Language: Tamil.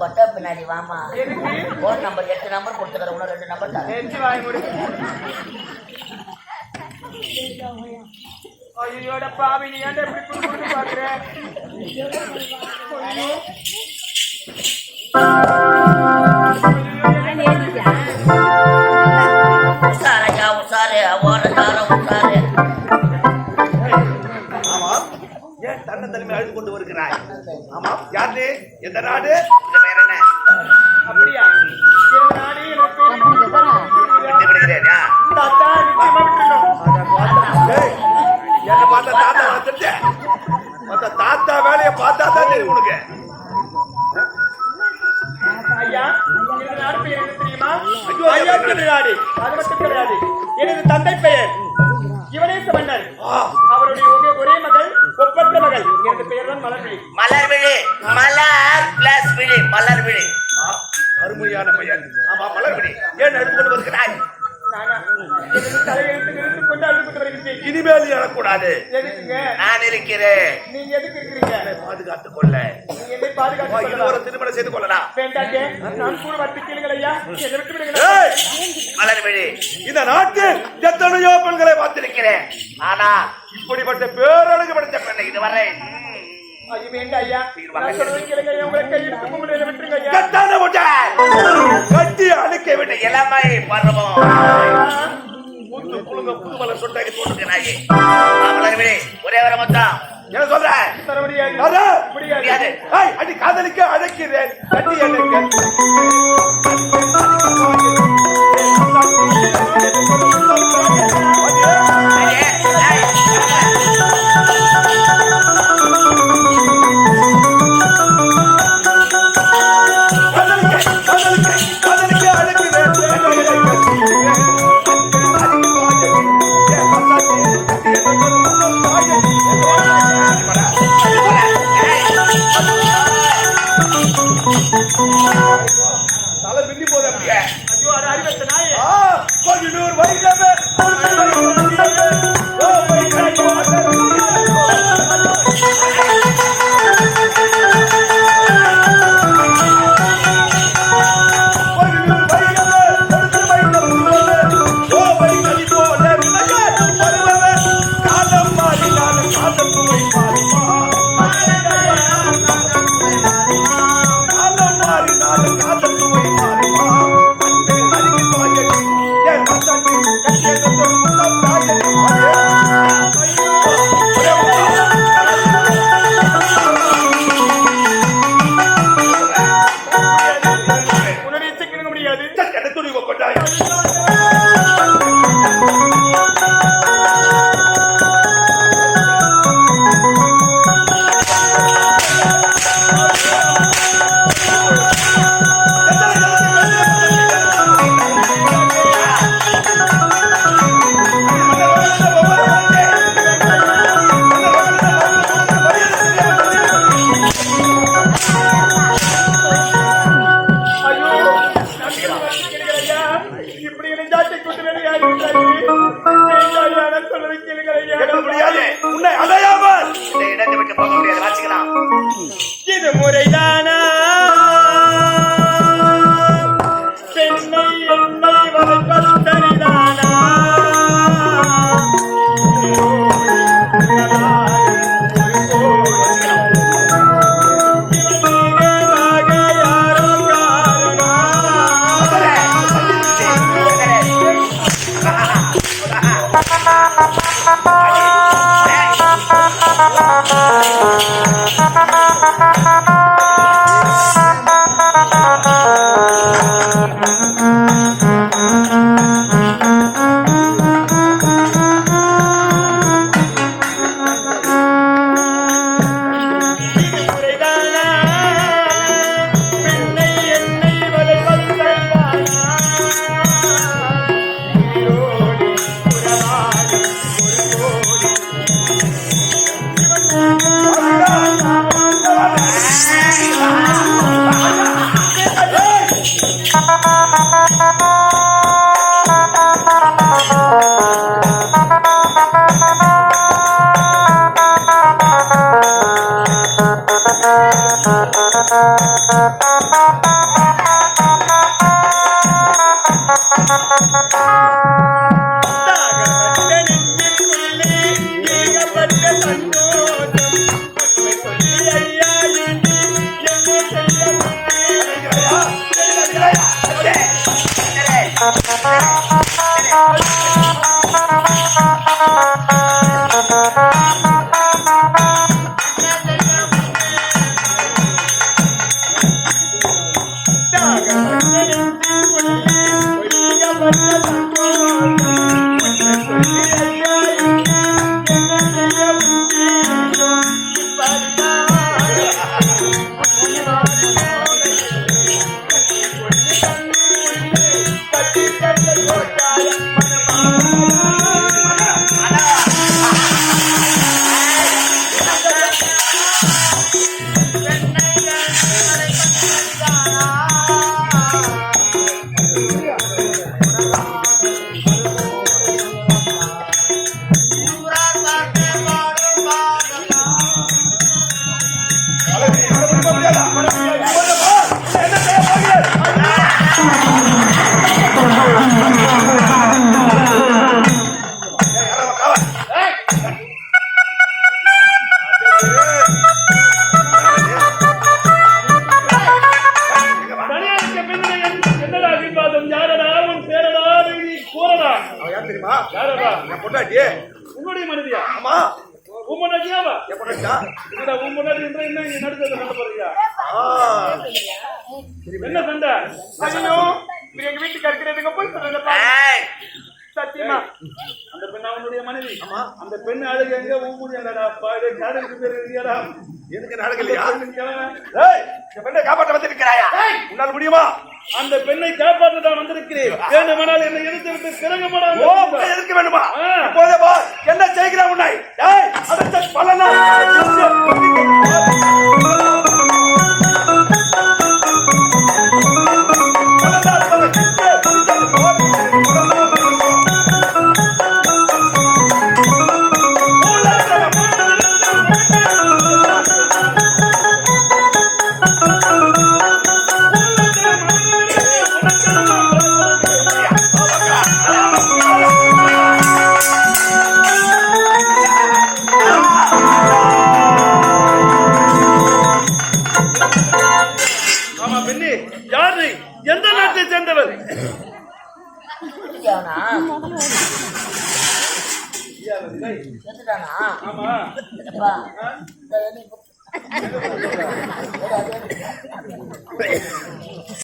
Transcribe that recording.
கொட்டை பின்னாடி வாமா. போன் நம்பர் 8 நம்பர் கொடுத்துக்கிறேன். இன்னும் 2 நம்பர் தான். ஐயோட பாவி நீ ஏன்டா இப்படி குறுகுறுன்னு பாக்குற? உசாரையா உசாரு ஓரத்தார உசாரு. ஆமா ஏன் தன்னை தலைமை அழுது கொண்டு வருகிறாய்? ஆமா யாரு எந்த நாடு வேற என்ன? அப்படியா? நாடு விட்டு விடுகிறேன். என்ன பார்த்தா தாத்தா வந்துட்டு மத்த தாத்தா வேலையை பார்த்தா தான் தெரியும் உனக்கு. ஐயா இந்த நாடு பெயர் என்ன தெரியுமா? ஐயா நாடு. அது மட்டும் கிடையாது, எனது தந்தை பெயர் யுவனேச மன்னர். அவருடைய ஒரே மகள், ஒப்பற்ற மகள். எனது பெயர் தான் மலர்விழி. மலர்விழி. மலர் பிளஸ் விழி. மலர்விழி. அருமையான பெயர். ஆமா மலர்விழி. ஏன் அழுது கொண்டு வருகிறாய்? இனிமேல் எழக்கூடாது. நான் இருக்கிறேன். நீங்க எதுக்கு இருக்கிறீங்க? பாதுகாத்துக் கொள்ள. ஒரு திருமணம் செய்து கொள்ளலாம். மலர்விழி, இந்த நாட்டில் எத்தனையோ பெண்களை பார்த்திருக்கிறேன். ஆனா இப்படிப்பட்ட பேரழகு படைத்த பெண்ணை இதுவரை கட்டி அழுக்க விட்ட இளமை பருவம் புதுமலை சொட்டாக்கி தோன்றுகிறாயே. மலர்விழி, ஒரே வர மொத்தம் என்ன சொல்ற? முடியாது. அடி காதலிக்க அழைக்கிறேன். கட்டி அழைக்க தலை மின்னி போது அப்படியே. ஐயோ அட அறிவத்த நாயே. கொஞ்சம் வைரவே உன்னுடைய மனைவியா? ஆமா. உன் மனைவியாவா? எப்படா என்னடா உன் மனைவி என்ன நீ நடந்தது நடந்து போறியா? என்ன சண்டை? ஐயோ நீ எங்க வீட்டுக்கு இருக்கிறதுங்க போய் சொல்லுங்க. சத்தியமா அந்த பெண் அவனுடைய மனைவி. ஆமா. அந்த பெண் அழகு எங்க ஊமுடியாடா பாடு காடுக்கு பேர் இல்லையாடா? எதுக்கு நாடகம் இல்லையா? ஏய் இந்த பெண்ணை காப்பாற்ற வந்திருக்கிறாயா? உன்னால் முடியுமா? அந்த பெண்ணை காப்பாற்ற நான் வந்திருக்கிறேன். வேண்டுமானால் என்னை எடுத்து விட்டு சிறங்கப்படா. ஓ எதுக்கு வேண்டுமா? இப்போதே வா. என்ன செய்கிறா உன்னை? ஏய் அடுத்த பல நாள் எந்த நாட்டை சேர்ந்தவர்? ஆமா.